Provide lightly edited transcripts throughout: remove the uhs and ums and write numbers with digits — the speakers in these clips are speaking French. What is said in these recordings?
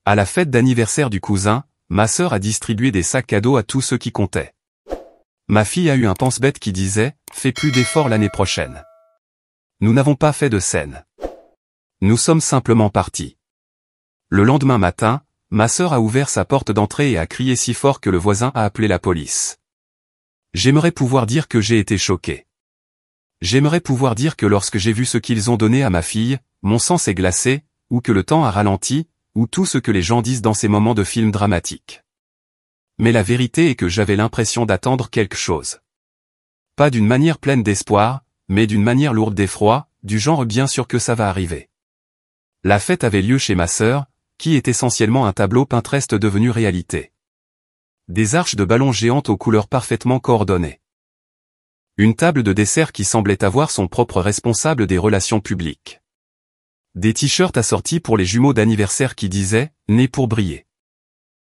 À la fête d'anniversaire du cousin, ma sœur a distribué des sacs cadeaux à tous ceux qui comptaient. Ma fille a eu un pense-bête qui disait « Fais plus d'efforts l'année prochaine ». Nous n'avons pas fait de scène. Nous sommes simplement partis. Le lendemain matin, ma sœur a ouvert sa porte d'entrée et a crié si fort que le voisin a appelé la police. J'aimerais pouvoir dire que j'ai été choqué. J'aimerais pouvoir dire que lorsque j'ai vu ce qu'ils ont donné à ma fille, mon sang s'est glacé, ou que le temps a ralenti, ou tout ce que les gens disent dans ces moments de films dramatiques. Mais la vérité est que j'avais l'impression d'attendre quelque chose. Pas d'une manière pleine d'espoir, mais d'une manière lourde d'effroi, du genre bien sûr que ça va arriver. La fête avait lieu chez ma sœur, qui est essentiellement un tableau Pinterest devenu réalité. Des arches de ballons géantes aux couleurs parfaitement coordonnées. Une table de dessert qui semblait avoir son propre responsable des relations publiques. Des t-shirts assortis pour les jumeaux d'anniversaire qui disaient « Né pour briller ».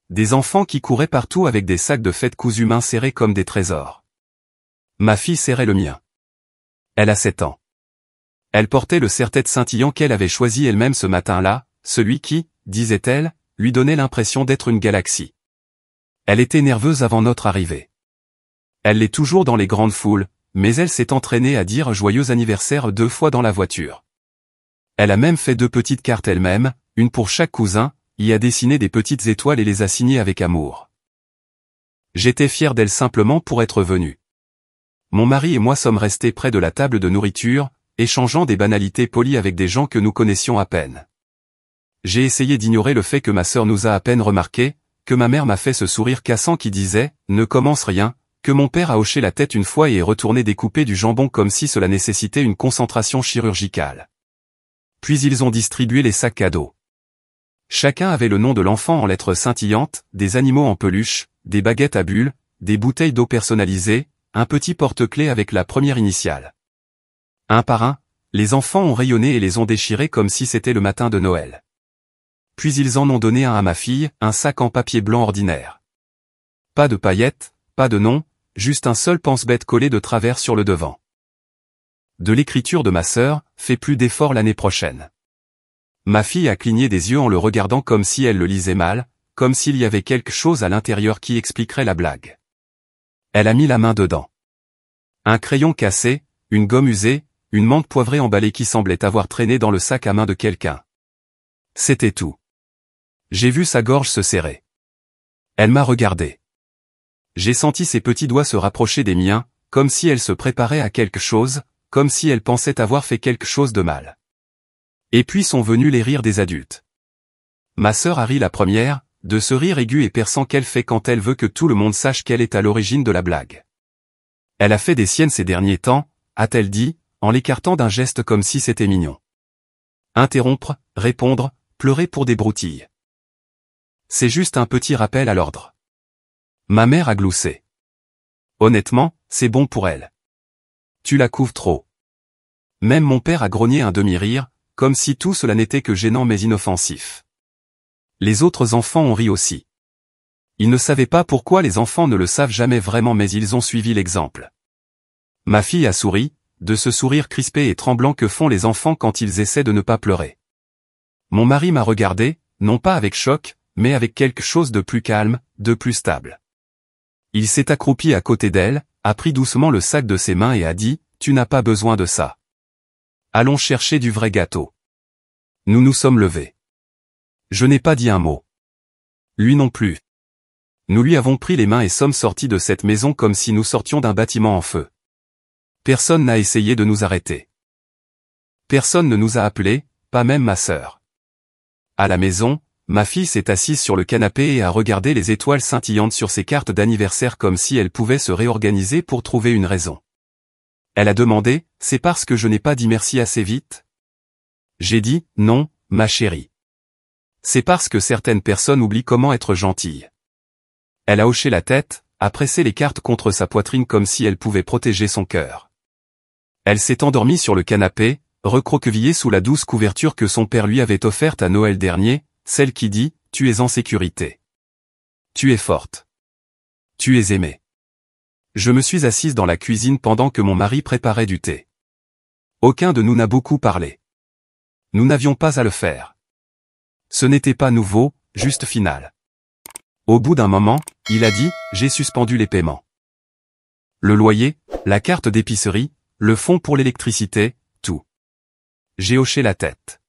Des enfants qui couraient partout avec des sacs de fête cousus main serrés comme des trésors. Ma fille serrait le mien. Elle a 7 ans. Elle portait le serre-tête scintillant qu'elle avait choisi elle-même ce matin-là, celui qui, disait-elle, lui donnait l'impression d'être une galaxie. Elle était nerveuse avant notre arrivée. Elle l'est toujours dans les grandes foules, mais elle s'est entraînée à dire joyeux anniversaire 2 fois dans la voiture. Elle a même fait 2 petites cartes elle-même, une pour chaque cousin, y a dessiné des petites étoiles et les a signées avec amour. J'étais fier d'elle simplement pour être venue. Mon mari et moi sommes restés près de la table de nourriture, échangeant des banalités polies avec des gens que nous connaissions à peine. J'ai essayé d'ignorer le fait que ma sœur nous a à peine remarqué, que ma mère m'a fait ce sourire cassant qui disait « Ne commence rien », que mon père a hoché la tête une fois et est retourné découper du jambon comme si cela nécessitait une concentration chirurgicale. Puis ils ont distribué les sacs cadeaux. Chacun avait le nom de l'enfant en lettres scintillantes, des animaux en peluche, des baguettes à bulles, des bouteilles d'eau personnalisées, un petit porte-clés avec la première initiale. Un par un, les enfants ont rayonné et les ont déchirés comme si c'était le matin de Noël. Puis ils en ont donné un à ma fille, un sac en papier blanc ordinaire. Pas de paillettes, pas de nom, juste un seul pense-bête collé de travers sur le devant. De l'écriture de ma sœur, fais plus d'efforts l'année prochaine. Ma fille a cligné des yeux en le regardant comme si elle le lisait mal, comme s'il y avait quelque chose à l'intérieur qui expliquerait la blague. Elle a mis la main dedans. Un crayon cassé, une gomme usée, une menthe poivrée emballée qui semblait avoir traîné dans le sac à main de quelqu'un. C'était tout. J'ai vu sa gorge se serrer. Elle m'a regardé. J'ai senti ses petits doigts se rapprocher des miens, comme si elle se préparait à quelque chose, comme si elle pensait avoir fait quelque chose de mal. Et puis sont venus les rires des adultes. Ma sœur a ri la première, de ce rire aigu et perçant qu'elle fait quand elle veut que tout le monde sache qu'elle est à l'origine de la blague. Elle a fait des siennes ces derniers temps, a-t-elle dit, en l'écartant d'un geste comme si c'était mignon. Interrompre, répondre, pleurer pour des broutilles. C'est juste un petit rappel à l'ordre. Ma mère a gloussé. Honnêtement, c'est bon pour elle. Tu la couves trop. Même mon père a grogné un demi-rire, comme si tout cela n'était que gênant mais inoffensif. Les autres enfants ont ri aussi. Ils ne savaient pas pourquoi les enfants ne le savent jamais vraiment mais ils ont suivi l'exemple. Ma fille a souri, de ce sourire crispé et tremblant que font les enfants quand ils essaient de ne pas pleurer. Mon mari m'a regardé, non pas avec choc, mais avec quelque chose de plus calme, de plus stable. Il s'est accroupi à côté d'elle, a pris doucement le sac de ses mains et a dit « Tu n'as pas besoin de ça. Allons chercher du vrai gâteau. » Nous nous sommes levés. Je n'ai pas dit un mot. Lui non plus. Nous lui avons pris les mains et sommes sortis de cette maison comme si nous sortions d'un bâtiment en feu. Personne n'a essayé de nous arrêter. Personne ne nous a appelés, pas même ma sœur. À la maison, ma fille s'est assise sur le canapé et a regardé les étoiles scintillantes sur ses cartes d'anniversaire comme si elle pouvait se réorganiser pour trouver une raison. Elle a demandé, « C'est parce que je n'ai pas dit merci assez vite ?» J'ai dit, « Non, ma chérie. C'est parce que certaines personnes oublient comment être gentilles. » Elle a hoché la tête, a pressé les cartes contre sa poitrine comme si elle pouvait protéger son cœur. Elle s'est endormie sur le canapé, recroquevillée sous la douce couverture que son père lui avait offerte à Noël dernier, celle qui dit « Tu es en sécurité. Tu es forte. Tu es aimée. » Je me suis assise dans la cuisine pendant que mon mari préparait du thé. Aucun de nous n'a beaucoup parlé. Nous n'avions pas à le faire. Ce n'était pas nouveau, juste final. Au bout d'un moment, il a dit, j'ai suspendu les paiements. Le loyer, la carte d'épicerie, le fonds pour l'électricité, tout. J'ai hoché la tête.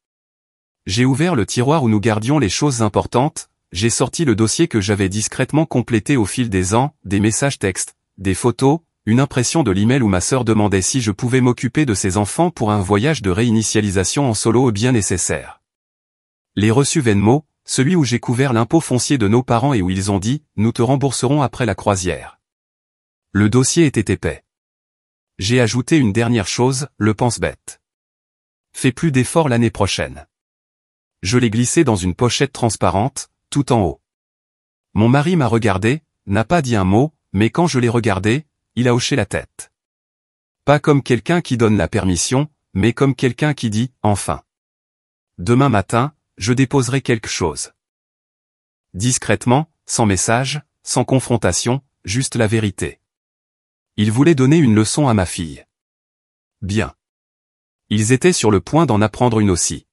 J'ai ouvert le tiroir où nous gardions les choses importantes, j'ai sorti le dossier que j'avais discrètement complété au fil des ans, des messages textes, des photos, une impression de l'email où ma sœur demandait si je pouvais m'occuper de ses enfants pour un voyage de réinitialisation en solo bien nécessaire. Les reçus Venmo, celui où j'ai couvert l'impôt foncier de nos parents et où ils ont dit, nous te rembourserons après la croisière. Le dossier était épais. J'ai ajouté une dernière chose, le pense-bête. Fais plus d'efforts l'année prochaine. Je l'ai glissé dans une pochette transparente, tout en haut. Mon mari m'a regardé, n'a pas dit un mot, mais quand je l'ai regardé, il a hoché la tête. Pas comme quelqu'un qui donne la permission, mais comme quelqu'un qui dit, enfin. Demain matin, je déposerai quelque chose. Discrètement, sans message, sans confrontation, juste la vérité. Il voulait donner une leçon à ma fille. Bien. Ils étaient sur le point d'en apprendre une aussi.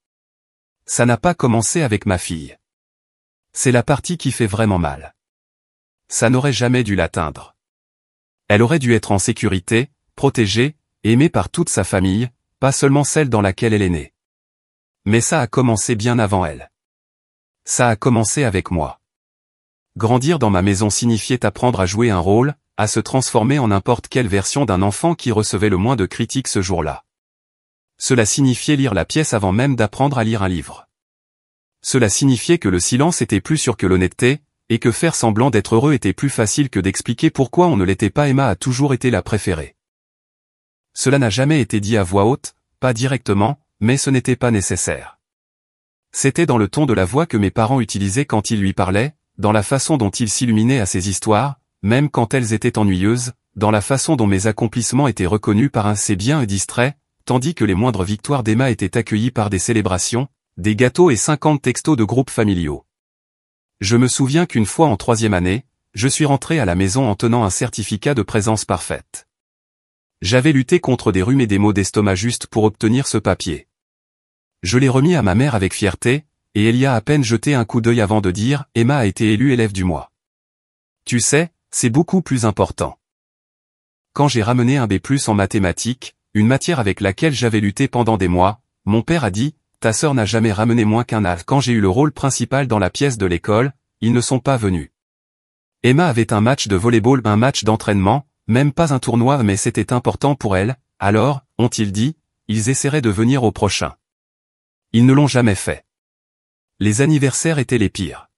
Ça n'a pas commencé avec ma fille. C'est la partie qui fait vraiment mal. Ça n'aurait jamais dû l'atteindre. Elle aurait dû être en sécurité, protégée, aimée par toute sa famille, pas seulement celle dans laquelle elle est née. Mais ça a commencé bien avant elle. Ça a commencé avec moi. Grandir dans ma maison signifiait apprendre à jouer un rôle, à se transformer en n'importe quelle version d'un enfant qui recevait le moins de critiques ce jour-là. Cela signifiait lire la pièce avant même d'apprendre à lire un livre. Cela signifiait que le silence était plus sûr que l'honnêteté, et que faire semblant d'être heureux était plus facile que d'expliquer pourquoi on ne l'était pas. Emma a toujours été la préférée. Cela n'a jamais été dit à voix haute, pas directement, mais ce n'était pas nécessaire. C'était dans le ton de la voix que mes parents utilisaient quand ils lui parlaient, dans la façon dont ils s'illuminaient à ses histoires, même quand elles étaient ennuyeuses, dans la façon dont mes accomplissements étaient reconnus par un c'est bien et distrait, tandis que les moindres victoires d'Emma étaient accueillies par des célébrations, des gâteaux et 50 textos de groupes familiaux. Je me souviens qu'une fois en 3e année, je suis rentré à la maison en tenant un certificat de présence parfaite. J'avais lutté contre des rhumes et des maux d'estomac juste pour obtenir ce papier. Je l'ai remis à ma mère avec fierté, et elle y a à peine jeté un coup d'œil avant de dire « Emma a été élue élève du mois. » Tu sais, c'est beaucoup plus important. Quand j'ai ramené un B+ en mathématiques, une matière avec laquelle j'avais lutté pendant des mois, mon père a dit « Ta sœur n'a jamais ramené moins qu'un A. » Quand j'ai eu le rôle principal dans la pièce de l'école, ils ne sont pas venus. Emma avait un match de volley-ball, un match d'entraînement, même pas un tournoi, mais c'était important pour elle, alors, ont-ils dit, ils essaieraient de venir au prochain. Ils ne l'ont jamais fait. Les anniversaires étaient les pires.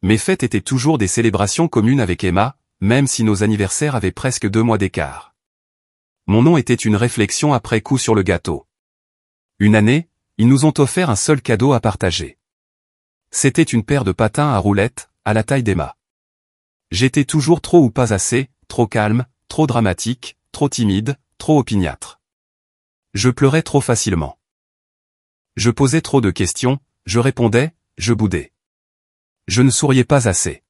Mes fêtes étaient toujours des célébrations communes avec Emma, même si nos anniversaires avaient presque 2 mois d'écart. Mon nom était une réflexion après coup sur le gâteau. Une année, ils nous ont offert un seul cadeau à partager. C'était une paire de patins à roulettes, à la taille d'Emma. J'étais toujours trop ou pas assez, trop calme, trop dramatique, trop timide, trop opiniâtre. Je pleurais trop facilement. Je posais trop de questions, je répondais, je boudais. Je ne souriais pas assez.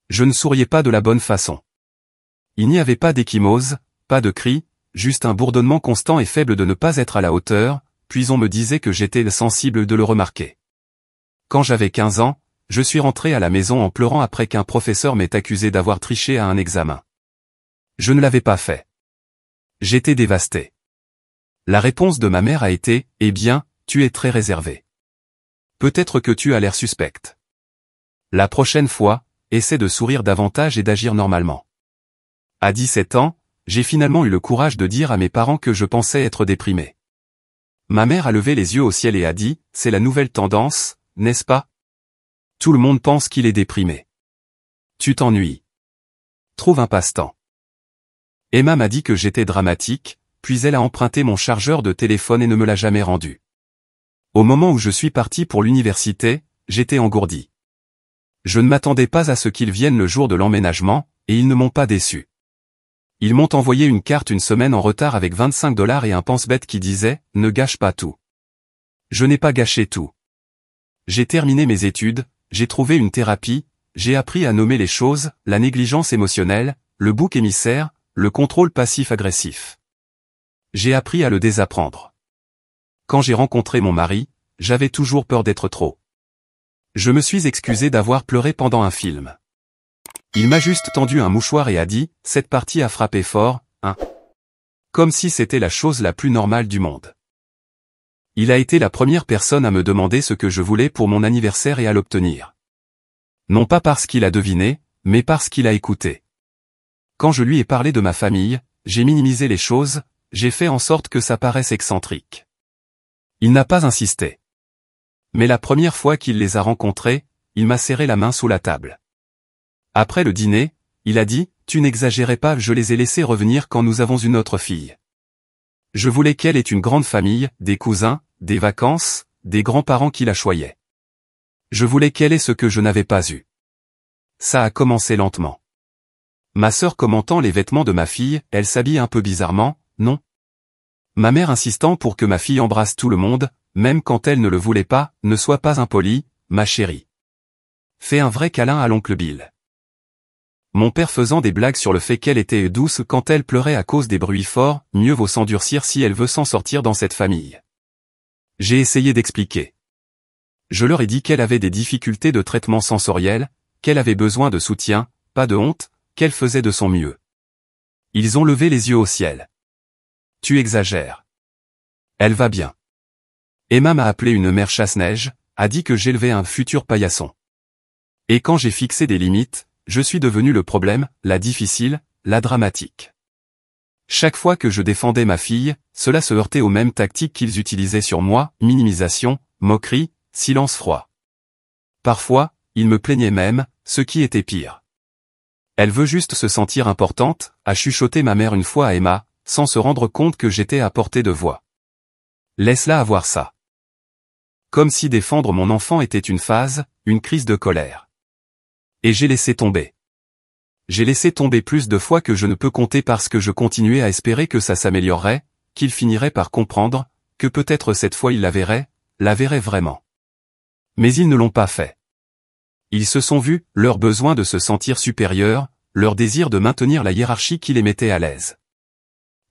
Je ne souriais pas de la bonne façon. Il n'y avait pas d'échymose, pas de cris, juste un bourdonnement constant et faible de ne pas être à la hauteur, puis on me disait que j'étais sensible de le remarquer. Quand j'avais 15 ans, je suis rentré à la maison en pleurant après qu'un professeur m'ait accusé d'avoir triché à un examen. Je ne l'avais pas fait. J'étais dévasté. La réponse de ma mère a été « Eh bien, tu es très réservé. Peut-être que tu as l'air suspecte. La prochaine fois, essaie de sourire davantage et d'agir normalement. » À 17 ans, j'ai finalement eu le courage de dire à mes parents que je pensais être déprimé. Ma mère a levé les yeux au ciel et a dit « C'est la nouvelle tendance, n'est-ce pas ? Tout le monde pense qu'il est déprimé. Tu t'ennuies. Trouve un passe-temps. » Emma m'a dit que j'étais dramatique, puis elle a emprunté mon chargeur de téléphone et ne me l'a jamais rendu. Au moment où je suis parti pour l'université, j'étais engourdi. Je ne m'attendais pas à ce qu'ils viennent le jour de l'emménagement, et ils ne m'ont pas déçu. Ils m'ont envoyé une carte une semaine en retard avec 25 $ et un pense-bête qui disait « Ne gâche pas tout ». Je n'ai pas gâché tout. J'ai terminé mes études, j'ai trouvé une thérapie, j'ai appris à nommer les choses, la négligence émotionnelle, le bouc émissaire, le contrôle passif-agressif. J'ai appris à le désapprendre. Quand j'ai rencontré mon mari, j'avais toujours peur d'être trop. Je me suis excusé d'avoir pleuré pendant un film. Il m'a juste tendu un mouchoir et a dit, cette partie a frappé fort, hein. Comme si c'était la chose la plus normale du monde. Il a été la première personne à me demander ce que je voulais pour mon anniversaire et à l'obtenir. Non pas parce qu'il a deviné, mais parce qu'il a écouté. Quand je lui ai parlé de ma famille, j'ai minimisé les choses, j'ai fait en sorte que ça paraisse excentrique. Il n'a pas insisté. Mais la première fois qu'il les a rencontrés, il m'a serré la main sous la table. Après le dîner, il a dit, tu n'exagérais pas, je les ai laissés revenir quand nous avons une autre fille. Je voulais qu'elle ait une grande famille, des cousins, des vacances, des grands-parents qui la choyaient. Je voulais qu'elle ait ce que je n'avais pas eu. Ça a commencé lentement. Ma sœur commentant les vêtements de ma fille, elle s'habille un peu bizarrement, non? Ma mère insistant pour que ma fille embrasse tout le monde, même quand elle ne le voulait pas, ne sois pas impolie, ma chérie. Fais un vrai câlin à l'oncle Bill. Mon père faisant des blagues sur le fait qu'elle était douce quand elle pleurait à cause des bruits forts, mieux vaut s'endurcir si elle veut s'en sortir dans cette famille. J'ai essayé d'expliquer. Je leur ai dit qu'elle avait des difficultés de traitement sensoriel, qu'elle avait besoin de soutien, pas de honte, qu'elle faisait de son mieux. Ils ont levé les yeux au ciel. Tu exagères. Elle va bien. Emma m'a appelé une mère chasse-neige, a dit que j'élevais un futur paillasson. Et quand j'ai fixé des limites, je suis devenu le problème, la difficile, la dramatique. Chaque fois que je défendais ma fille, cela se heurtait aux mêmes tactiques qu'ils utilisaient sur moi, minimisation, moquerie, silence froid. Parfois, ils me plaignaient même, ce qui était pire. Elle veut juste se sentir importante, a chuchoté ma mère une fois à Emma, sans se rendre compte que j'étais à portée de voix. Laisse-la avoir ça. Comme si défendre mon enfant était une phase, une crise de colère. Et j'ai laissé tomber. J'ai laissé tomber plus de fois que je ne peux compter parce que je continuais à espérer que ça s'améliorerait, qu'il finirait par comprendre, que peut-être cette fois il la verrait vraiment. Mais ils ne l'ont pas fait. Ils se sont vus, leur besoin de se sentir supérieur, leur désir de maintenir la hiérarchie qui les mettait à l'aise.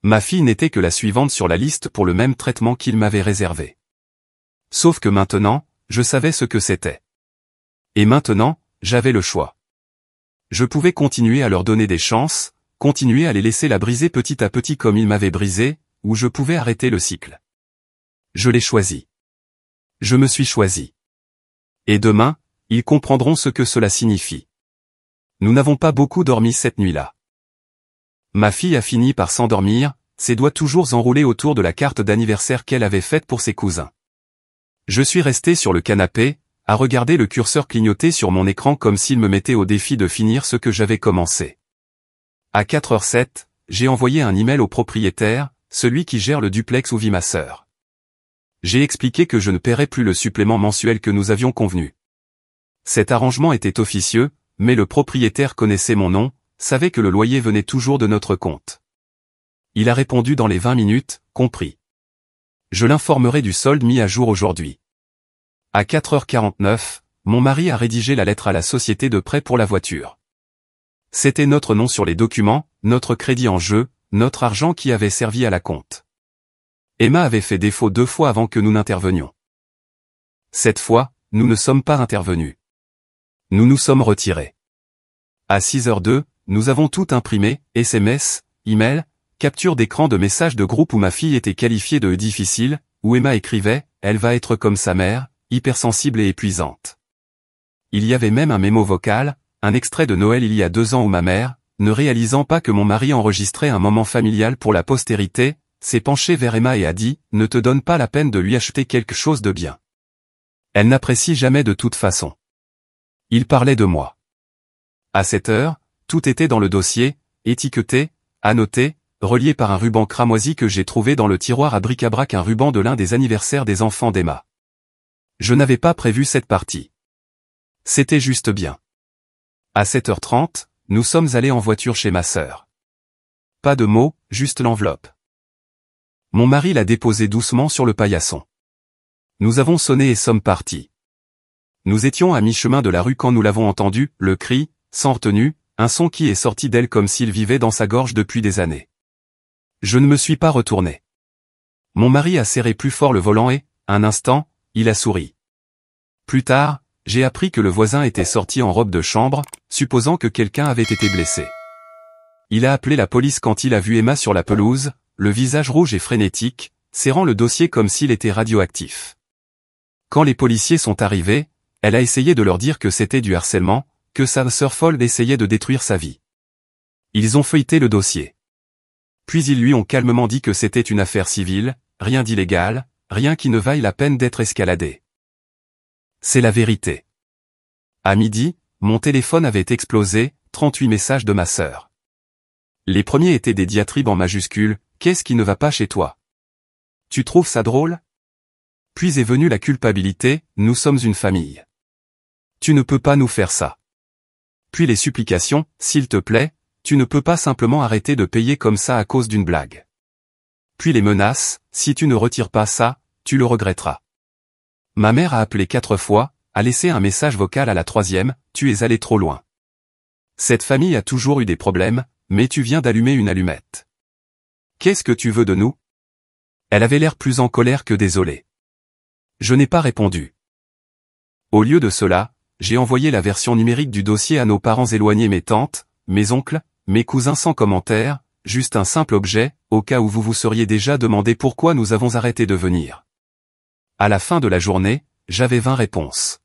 Ma fille n'était que la suivante sur la liste pour le même traitement qu'ils m'avaient réservé. Sauf que maintenant, je savais ce que c'était. Et maintenant, j'avais le choix. Je pouvais continuer à leur donner des chances, continuer à les laisser la briser petit à petit comme ils m'avaient brisé, ou je pouvais arrêter le cycle. Je l'ai choisi. Je me suis choisi. Et demain, ils comprendront ce que cela signifie. Nous n'avons pas beaucoup dormi cette nuit-là. Ma fille a fini par s'endormir, ses doigts toujours enroulés autour de la carte d'anniversaire qu'elle avait faite pour ses cousins. Je suis resté sur le canapé, à regarder le curseur clignoter sur mon écran comme s'il me mettait au défi de finir ce que j'avais commencé. À 4h07, j'ai envoyé un email au propriétaire, celui qui gère le duplex où vit ma sœur. J'ai expliqué que je ne paierais plus le supplément mensuel que nous avions convenu. Cet arrangement était officieux, mais le propriétaire connaissait mon nom, savait que le loyer venait toujours de notre compte. Il a répondu dans les 20 minutes, compris. Je l'informerai du solde mis à jour aujourd'hui. À 4h49, mon mari a rédigé la lettre à la société de prêt pour la voiture. C'était notre nom sur les documents, notre crédit en jeu, notre argent qui avait servi à la compte. Emma avait fait défaut 2 fois avant que nous n'intervenions. Cette fois, nous ne sommes pas intervenus. Nous nous sommes retirés. À 6h02, nous avons tout imprimé, SMS, email, capture d'écran de messages de groupe où ma fille était qualifiée de difficile, où Emma écrivait, elle va être comme sa mère, hypersensible et épuisante. Il y avait même un mémo vocal, un extrait de Noël il y a 2 ans où ma mère, ne réalisant pas que mon mari enregistrait un moment familial pour la postérité, s'est penchée vers Emma et a dit, ne te donne pas la peine de lui acheter quelque chose de bien. Elle n'apprécie jamais de toute façon. Il parlait de moi. À cette heure, tout était dans le dossier, étiqueté, annoté, relié par un ruban cramoisi que j'ai trouvé dans le tiroir à bric-à-brac, un ruban de l'un des anniversaires des enfants d'Emma. Je n'avais pas prévu cette partie. C'était juste bien. À 7h30, nous sommes allés en voiture chez ma sœur. Pas de mots, juste l'enveloppe. Mon mari l'a déposée doucement sur le paillasson. Nous avons sonné et sommes partis. Nous étions à mi-chemin de la rue quand nous l'avons entendu, le cri, sans retenue, un son qui est sorti d'elle comme s'il vivait dans sa gorge depuis des années. Je ne me suis pas retourné. Mon mari a serré plus fort le volant et, un instant, il a souri. Plus tard, j'ai appris que le voisin était sorti en robe de chambre, supposant que quelqu'un avait été blessé. Il a appelé la police quand il a vu Emma sur la pelouse, le visage rouge et frénétique, serrant le dossier comme s'il était radioactif. Quand les policiers sont arrivés, elle a essayé de leur dire que c'était du harcèlement, que sa sœur folle essayait de détruire sa vie. Ils ont feuilleté le dossier. Puis ils lui ont calmement dit que c'était une affaire civile, rien d'illégal, rien qui ne vaille la peine d'être escaladé. C'est la vérité. À midi, mon téléphone avait explosé, 38 messages de ma sœur. Les premiers étaient des diatribes en majuscules, « Qu'est-ce qui ne va pas chez toi? Tu trouves ça drôle ?» Puis est venue la culpabilité, « Nous sommes une famille. Tu ne peux pas nous faire ça. » Puis les supplications, « S'il te plaît, tu ne peux pas simplement arrêter de payer comme ça à cause d'une blague. » Puis les menaces, « Si tu ne retires pas ça, tu le regretteras. » Ma mère a appelé 4 fois, a laissé un message vocal à la 3e, « Tu es allé trop loin. Cette famille a toujours eu des problèmes, mais tu viens d'allumer une allumette. Qu'est-ce que tu veux de nous ?» Elle avait l'air plus en colère que désolée. Je n'ai pas répondu. Au lieu de cela, j'ai envoyé la version numérique du dossier à nos parents éloignés, mes tantes, mes oncles, mes cousins sans commentaire, juste un simple objet, au cas où vous vous seriez déjà demandé pourquoi nous avons arrêté de venir. À la fin de la journée, j'avais 20 réponses.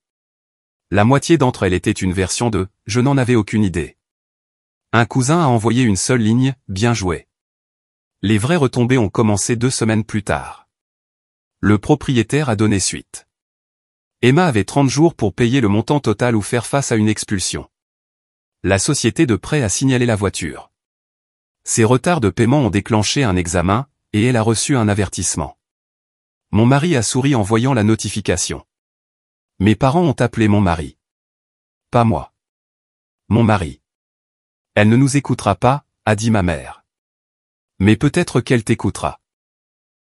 La moitié d'entre elles était une version de « Je n'en avais aucune idée ». Un cousin a envoyé une seule ligne « Bien joué ». Les vraies retombées ont commencé 2 semaines plus tard. Le propriétaire a donné suite. Emma avait 30 jours pour payer le montant total ou faire face à une expulsion. La société de prêt a signalé la voiture. Ces retards de paiement ont déclenché un examen, et elle a reçu un avertissement. Mon mari a souri en voyant la notification. Mes parents ont appelé mon mari. Pas moi. Mon mari. Elle ne nous écoutera pas, a dit ma mère. Mais peut-être qu'elle t'écoutera.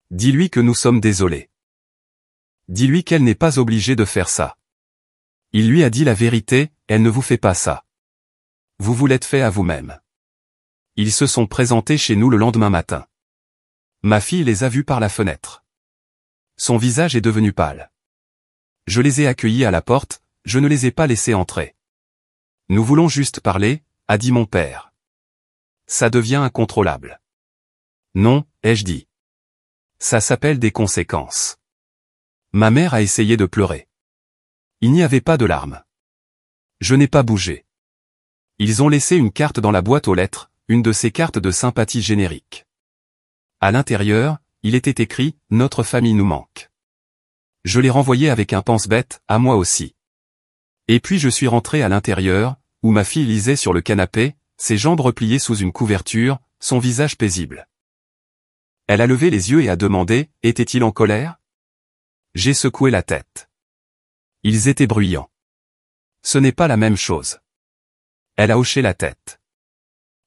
Dis-lui que nous sommes désolés. Dis-lui qu'elle n'est pas obligée de faire ça. Il lui a dit la vérité, elle ne vous fait pas ça. Vous vous l'êtes fait à vous-même. Ils se sont présentés chez nous le lendemain matin. Ma fille les a vus par la fenêtre. Son visage est devenu pâle. Je les ai accueillis à la porte, je ne les ai pas laissés entrer. Nous voulons juste parler, a dit mon père. Ça devient incontrôlable. Non, ai-je dit. Ça s'appelle des conséquences. Ma mère a essayé de pleurer. Il n'y avait pas de larmes. Je n'ai pas bougé. Ils ont laissé une carte dans la boîte aux lettres, une de ces cartes de sympathie générique. À l'intérieur, il était écrit « Notre famille nous manque ». Je l'ai renvoyé avec un pense-bête, à moi aussi. Et puis je suis rentré à l'intérieur, où ma fille lisait sur le canapé, ses jambes repliées sous une couverture, son visage paisible. Elle a levé les yeux et a demandé « Était-il en colère ?» J'ai secoué la tête. Ils étaient bruyants. Ce n'est pas la même chose. Elle a hoché la tête.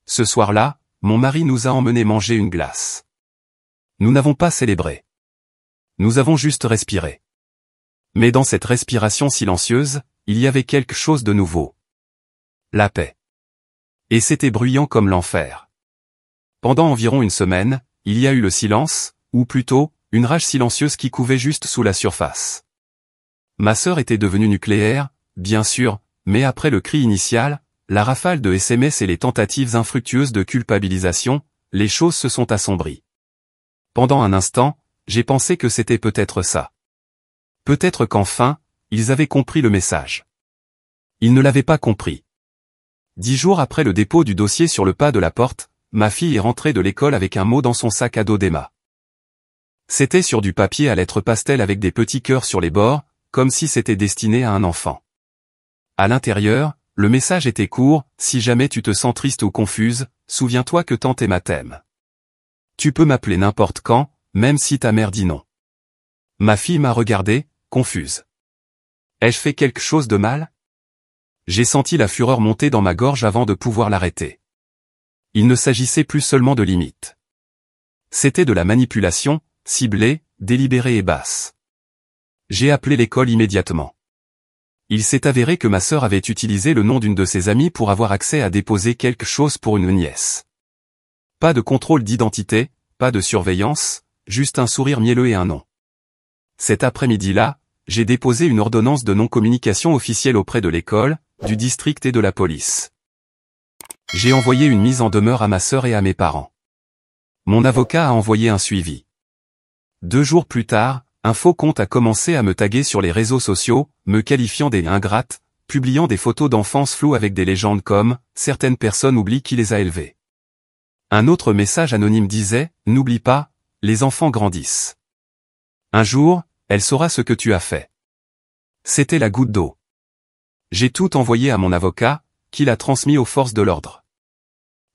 Ce soir-là, mon mari nous a emmenés manger une glace. Nous n'avons pas célébré. Nous avons juste respiré. Mais dans cette respiration silencieuse, il y avait quelque chose de nouveau. La paix. Et c'était bruyant comme l'enfer. Pendant environ une semaine, il y a eu le silence, ou plutôt, une rage silencieuse qui couvait juste sous la surface. Ma sœur était devenue nucléaire, bien sûr, mais après le cri initial, la rafale de SMS et les tentatives infructueuses de culpabilisation, les choses se sont assombries. Pendant un instant, j'ai pensé que c'était peut-être ça. Peut-être qu'enfin, ils avaient compris le message. Ils ne l'avaient pas compris. 10 jours après le dépôt du dossier sur le pas de la porte, ma fille est rentrée de l'école avec un mot dans son sac à dos d'Emma. C'était sur du papier à lettres pastel avec des petits cœurs sur les bords, comme si c'était destiné à un enfant. À l'intérieur, le message était court, « Si jamais tu te sens triste ou confuse, souviens-toi que tante Emma t'aime. Tu peux m'appeler n'importe quand, même si ta mère dit non. » Ma fille m'a regardé, confuse. Ai-je fait quelque chose de mal? J'ai senti la fureur monter dans ma gorge avant de pouvoir l'arrêter. Il ne s'agissait plus seulement de limites. C'était de la manipulation, ciblée, délibérée et basse. J'ai appelé l'école immédiatement. Il s'est avéré que ma sœur avait utilisé le nom d'une de ses amies pour avoir accès à déposer quelque chose pour une nièce. Pas de contrôle d'identité, pas de surveillance, juste un sourire mielleux et un nom. Cet après-midi-là, j'ai déposé une ordonnance de non-communication officielle auprès de l'école, du district et de la police. J'ai envoyé une mise en demeure à ma sœur et à mes parents. Mon avocat a envoyé un suivi. 2 jours plus tard, un faux compte a commencé à me taguer sur les réseaux sociaux, me qualifiant d'ingrate, publiant des photos d'enfance floues avec des légendes comme « Certaines personnes oublient qui les a élevés ». Un autre message anonyme disait « N'oublie pas, les enfants grandissent. Un jour, elle saura ce que tu as fait ». C'était la goutte d'eau. J'ai tout envoyé à mon avocat, qui l'a transmis aux forces de l'ordre.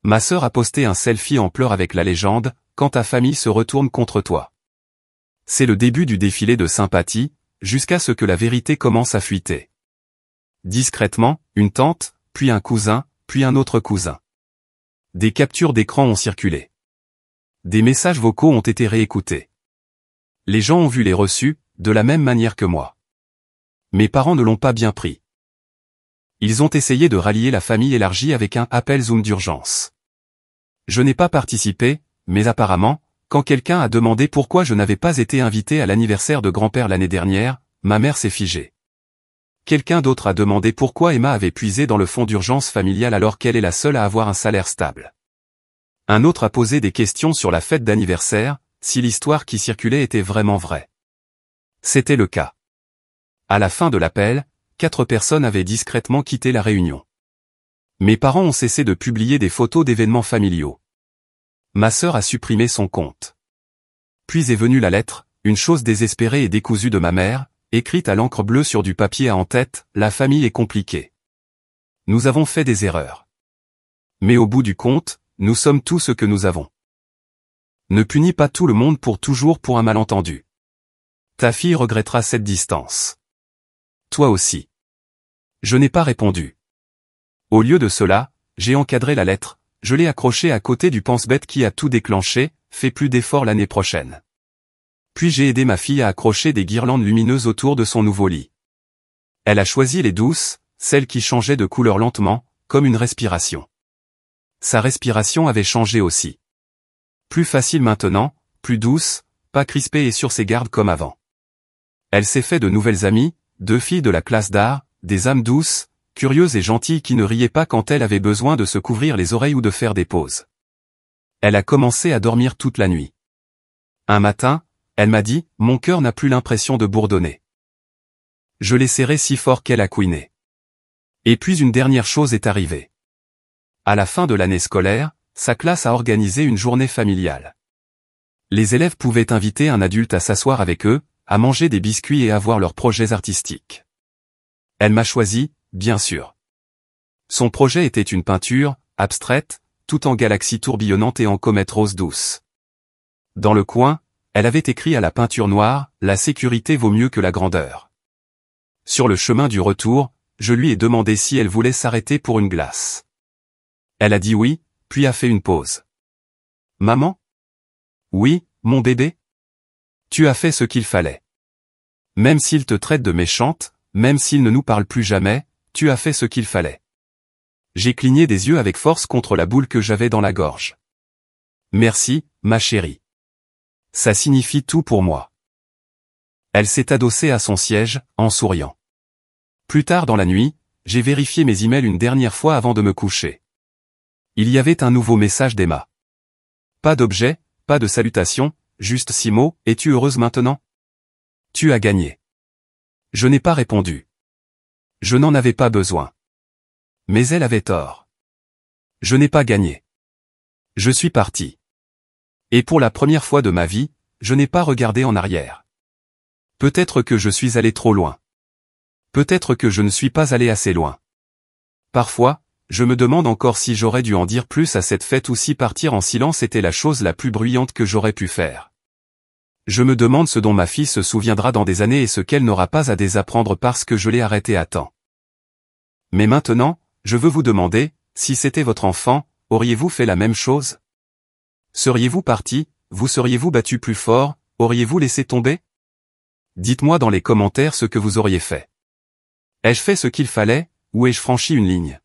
Ma sœur a posté un selfie en pleurs avec la légende « Quand ta famille se retourne contre toi ». C'est le début du défilé de sympathie, jusqu'à ce que la vérité commence à fuiter. Discrètement, une tante, puis un cousin, puis un autre cousin. Des captures d'écran ont circulé. Des messages vocaux ont été réécoutés. Les gens ont vu les reçus, de la même manière que moi. Mes parents ne l'ont pas bien pris. Ils ont essayé de rallier la famille élargie avec un appel Zoom d'urgence. Je n'ai pas participé, mais apparemment, quand quelqu'un a demandé pourquoi je n'avais pas été invité à l'anniversaire de grand-père l'année dernière, ma mère s'est figée. Quelqu'un d'autre a demandé pourquoi Emma avait puisé dans le fonds d'urgence familial alors qu'elle est la seule à avoir un salaire stable. Un autre a posé des questions sur la fête d'anniversaire, si l'histoire qui circulait était vraiment vraie. C'était le cas. À la fin de l'appel, 4 personnes avaient discrètement quitté la réunion. Mes parents ont cessé de publier des photos d'événements familiaux. Ma sœur a supprimé son compte. Puis est venue la lettre, une chose désespérée et décousue de ma mère, écrite à l'encre bleue sur du papier à en-tête, la famille est compliquée. Nous avons fait des erreurs. Mais au bout du compte, nous sommes tout ce que nous avons. Ne punis pas tout le monde pour toujours pour un malentendu. Ta fille regrettera cette distance. Toi aussi. Je n'ai pas répondu. Au lieu de cela, j'ai encadré la lettre, je l'ai accrochée à côté du pense-bête qui a tout déclenché, fais plus d'efforts l'année prochaine. Puis j'ai aidé ma fille à accrocher des guirlandes lumineuses autour de son nouveau lit. Elle a choisi les douces, celles qui changeaient de couleur lentement, comme une respiration. Sa respiration avait changé aussi. Plus facile maintenant, plus douce, pas crispée et sur ses gardes comme avant. Elle s'est fait de nouvelles amies, 2 filles de la classe d'art, des âmes douces, curieuses et gentilles qui ne riaient pas quand elle avait besoin de se couvrir les oreilles ou de faire des pauses. Elle a commencé à dormir toute la nuit. Un matin, elle m'a dit, mon cœur n'a plus l'impression de bourdonner. Je l'ai serré si fort qu'elle a couiné. Et puis une dernière chose est arrivée. À la fin de l'année scolaire, sa classe a organisé une journée familiale. Les élèves pouvaient inviter un adulte à s'asseoir avec eux, à manger des biscuits et à voir leurs projets artistiques. Elle m'a choisi, bien sûr. Son projet était une peinture, abstraite, tout en galaxies tourbillonnantes et en comètes roses douces. Dans le coin, elle avait écrit à la peinture noire, « La sécurité vaut mieux que la grandeur ». Sur le chemin du retour, je lui ai demandé si elle voulait s'arrêter pour une glace. Elle a dit oui, puis a fait une pause. « Maman ? » ? « Oui, mon bébé ? » ? « Tu as fait ce qu'il fallait. Même s'il te traite de méchante, même s'il ne nous parle plus jamais, tu as fait ce qu'il fallait. » J'ai cligné des yeux avec force contre la boule que j'avais dans la gorge. « Merci, ma chérie. Ça signifie tout pour moi. » Elle s'est adossée à son siège, en souriant. Plus tard dans la nuit, j'ai vérifié mes emails une dernière fois avant de me coucher. Il y avait un nouveau message d'Emma. Pas d'objet, pas de salutation, juste 6 mots, « Es-tu heureuse maintenant ? » Tu as gagné. Je n'ai pas répondu. Je n'en avais pas besoin. Mais elle avait tort. Je n'ai pas gagné. Je suis parti. Et pour la première fois de ma vie, je n'ai pas regardé en arrière. Peut-être que je suis allé trop loin. Peut-être que je ne suis pas allé assez loin. Parfois, je me demande encore si j'aurais dû en dire plus à cette fête ou si partir en silence était la chose la plus bruyante que j'aurais pu faire. Je me demande ce dont ma fille se souviendra dans des années et ce qu'elle n'aura pas à désapprendre parce que je l'ai arrêtée à temps. Mais maintenant, je veux vous demander, si c'était votre enfant, auriez-vous fait la même chose ? Seriez-vous parti, vous seriez-vous battu plus fort, auriez-vous laissé tomber ? Dites-moi dans les commentaires ce que vous auriez fait. Ai-je fait ce qu'il fallait, ou ai-je franchi une ligne ?